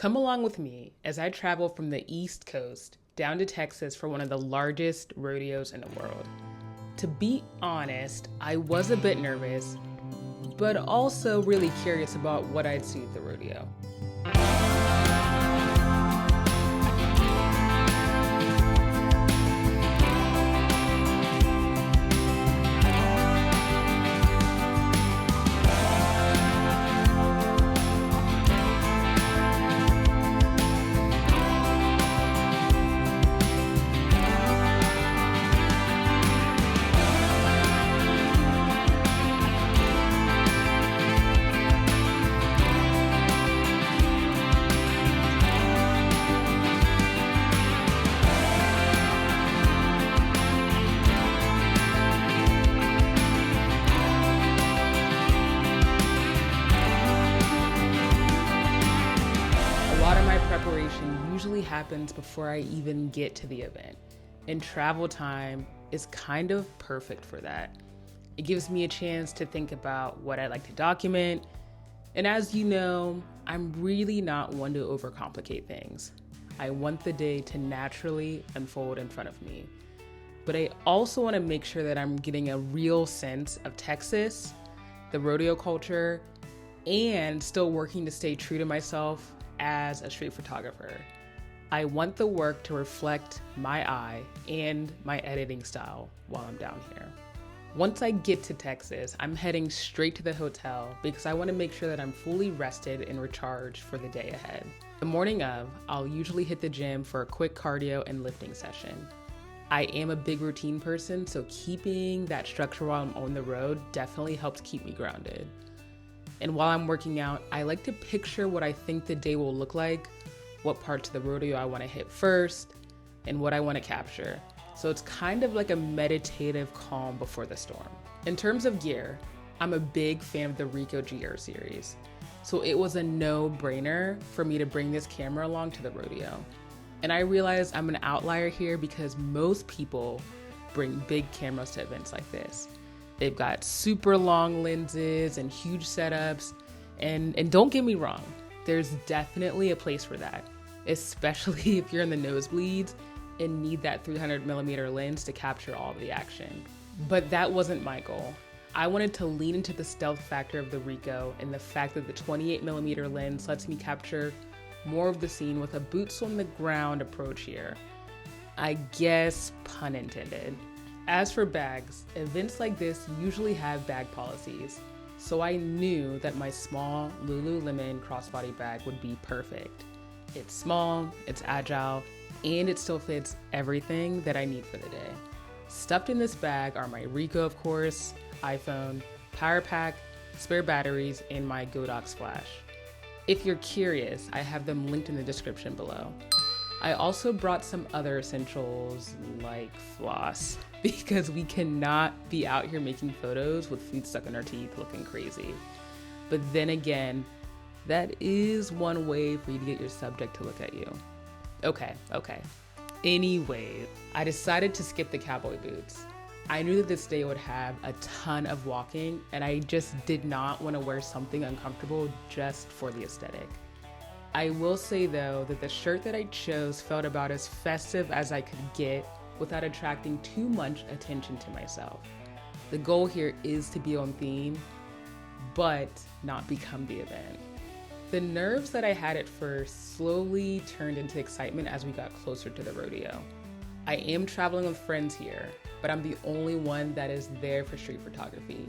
Come along with me as I travel from the East Coast down to Texas for one of the largest rodeos in the world. To be honest, I was a bit nervous, but also really curious about what I'd see at the rodeo. Preparation usually happens before I even get to the event, and travel time is kind of perfect for that. It gives me a chance to think about what I'd like to document, and as you know, I'm really not one to overcomplicate things. I want the day to naturally unfold in front of me, but I also want to make sure that I'm getting a real sense of Texas, the rodeo culture, and still working to stay true to myself as a street photographer. I want the work to reflect my eye and my editing style while I'm down here. Once I get to Texas, I'm heading straight to the hotel because I want to make sure that I'm fully rested and recharged for the day ahead. The morning of, I'll usually hit the gym for a quick cardio and lifting session. I am a big routine person, so keeping that structure while I'm on the road definitely helps keep me grounded. And while I'm working out, I like to picture what I think the day will look like, what parts of the rodeo I want to hit first, and what I want to capture. So it's kind of like a meditative calm before the storm. In terms of gear, I'm a big fan of the Ricoh GR series. So it was a no-brainer for me to bring this camera along to the rodeo. And I realize I'm an outlier here because most people bring big cameras to events like this. They've got super long lenses and huge setups. And don't get me wrong, there's definitely a place for that, especially if you're in the nosebleeds and need that 300mm lens to capture all of the action. But that wasn't my goal. I wanted to lean into the stealth factor of the Ricoh and the fact that the 28mm lens lets me capture more of the scene with a boots on the ground approach here. I guess pun intended. As for bags, events like this usually have bag policies, so I knew that my small Lululemon crossbody bag would be perfect. It's small, it's agile, and it still fits everything that I need for the day. Stuffed in this bag are my Ricoh, of course, iPhone, power pack, spare batteries, and my Godox flash. If you're curious, I have them linked in the description below. I also brought some other essentials like floss because we cannot be out here making photos with food stuck in our teeth looking crazy. But then again, that is one way for you to get your subject to look at you. Okay. Anyway, I decided to skip the cowboy boots. I knew that this day would have a ton of walking and I just did not want to wear something uncomfortable just for the aesthetic. I will say though that the shirt that I chose felt about as festive as I could get without attracting too much attention to myself. The goal here is to be on theme, but not become the event. The nerves that I had at first slowly turned into excitement as we got closer to the rodeo. I am traveling with friends here, but I'm the only one that is there for street photography.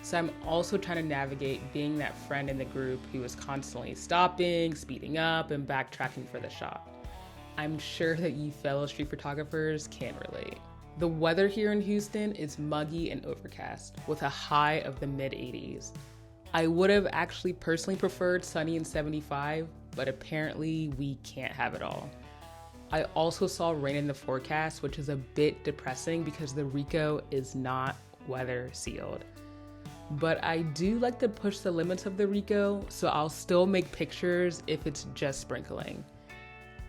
So I'm also trying to navigate being that friend in the group who is constantly stopping, speeding up, and backtracking for the shot. I'm sure that you fellow street photographers can relate. The weather here in Houston is muggy and overcast with a high of the mid-80s. I would have actually personally preferred sunny and 75, but apparently we can't have it all. I also saw rain in the forecast, which is a bit depressing because the Ricoh is not weather sealed. But I do like to push the limits of the Ricoh, so I'll still make pictures if it's just sprinkling.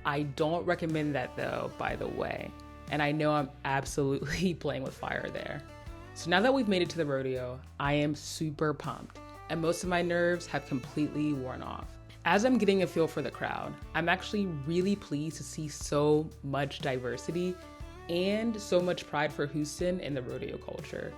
I don't recommend that though, by the way, and I know I'm absolutely playing with fire there. So now that we've made it to the rodeo, I am super pumped, and most of my nerves have completely worn off. As I'm getting a feel for the crowd, I'm actually really pleased to see so much diversity and so much pride for Houston and the rodeo culture.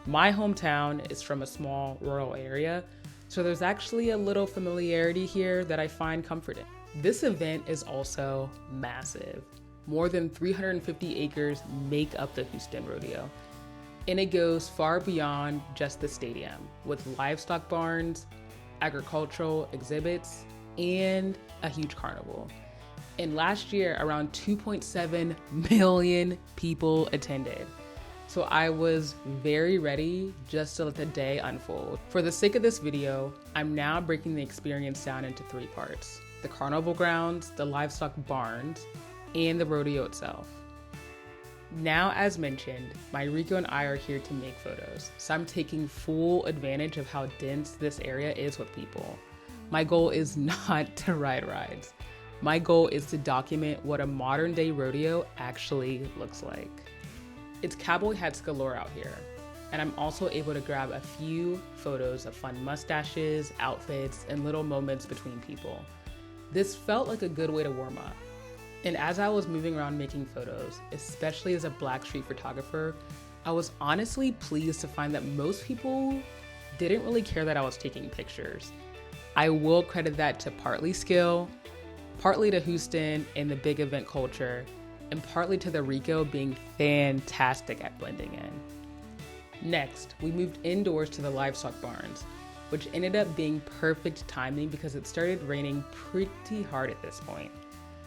My hometown is from a small rural area, so there's actually a little familiarity here that I find comforting. This event is also massive. More than 350 acres make up the Houston Rodeo, and it goes far beyond just the stadium, with livestock barns, agricultural exhibits, and a huge carnival. And last year, around 2.7 million people attended. So I was very ready just to let the day unfold. For the sake of this video, I'm now breaking the experience down into 3 parts: the carnival grounds, the livestock barns, and the rodeo itself. Now, as mentioned, my Ricoh and I are here to make photos, so I'm taking full advantage of how dense this area is with people. My goal is not to ride rides. My goal is to document what a modern day rodeo actually looks like. It's cowboy hats galore out here, and I'm also able to grab a few photos of fun mustaches, outfits, and little moments between people. This felt like a good way to warm up. And as I was moving around making photos, especially as a Black street photographer, I was honestly pleased to find that most people didn't really care that I was taking pictures. I will credit that to partly skill, partly to Houston and the big event culture, and partly to the Ricoh being fantastic at blending in. Next, we moved indoors to the livestock barns, which ended up being perfect timing because it started raining pretty hard at this point.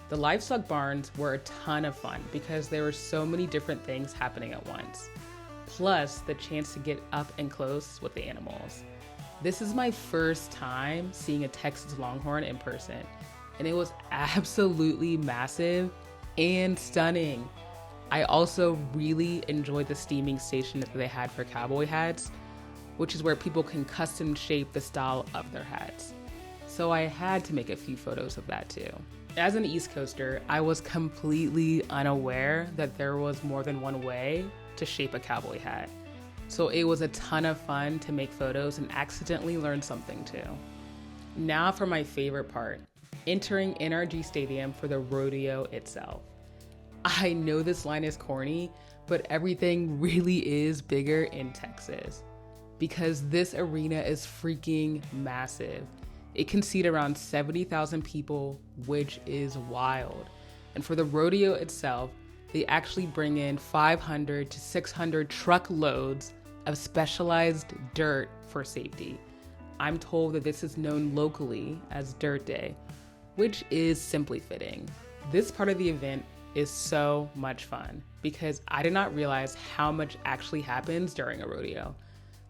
The livestock barns were a ton of fun because there were so many different things happening at once, plus the chance to get up and close with the animals. This is my first time seeing a Texas Longhorn in person, and it was absolutely massive and stunning. I also really enjoyed the steaming station that they had for cowboy hats, which is where people can custom shape the style of their hats. So I had to make a few photos of that too. As an East Coaster, I was completely unaware that there was more than one way to shape a cowboy hat. So it was a ton of fun to make photos and accidentally learn something too. Now for my favorite part, entering NRG Stadium for the rodeo itself. I know this line is corny, but everything really is bigger in Texas because this arena is freaking massive. It can seat around 70,000 people, which is wild. And for the rodeo itself, they actually bring in 500 to 600 truckloads of specialized dirt for safety. I'm told that this is known locally as Dirt Day, which is simply fitting. This part of the event is so much fun because I did not realize how much actually happens during a rodeo.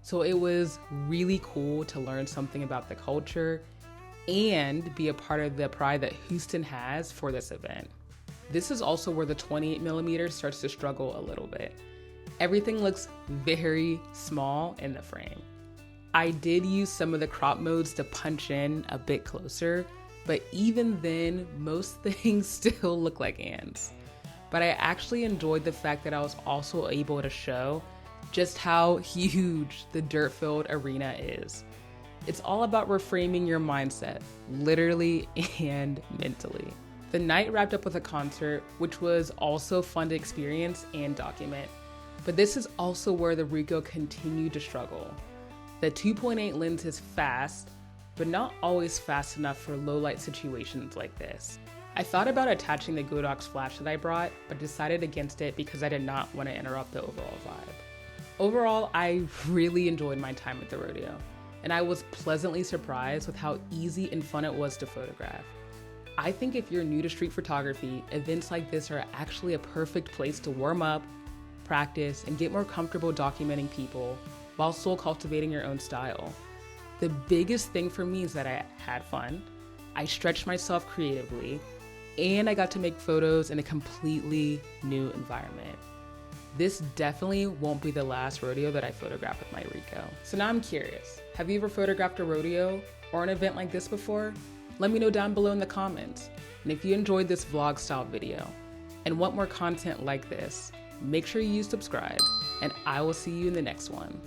So it was really cool to learn something about the culture and be a part of the pride that Houston has for this event. This is also where the 28mm starts to struggle a little bit. Everything looks very small in the frame. I did use some of the crop modes to punch in a bit closer, but even then, most things still look like ants. But I actually enjoyed the fact that I was also able to show just how huge the dirt-filled arena is. It's all about reframing your mindset, literally and mentally. The night wrapped up with a concert, which was also fun to experience and document. But this is also where the Ricoh continued to struggle. The 2.8 lens is fast, but not always fast enough for low light situations like this. I thought about attaching the Godox flash that I brought, but decided against it because I did not want to interrupt the overall vibe. Overall, I really enjoyed my time at the rodeo, and I was pleasantly surprised with how easy and fun it was to photograph. I think if you're new to street photography, events like this are actually a perfect place to warm up, practice, and get more comfortable documenting people while still cultivating your own style. The biggest thing for me is that I had fun, I stretched myself creatively, and I got to make photos in a completely new environment. This definitely won't be the last rodeo that I photograph with my Ricoh. So now I'm curious, have you ever photographed a rodeo or an event like this before? Let me know down below in the comments. And if you enjoyed this vlog style video and want more content like this, make sure you subscribe, and I will see you in the next one.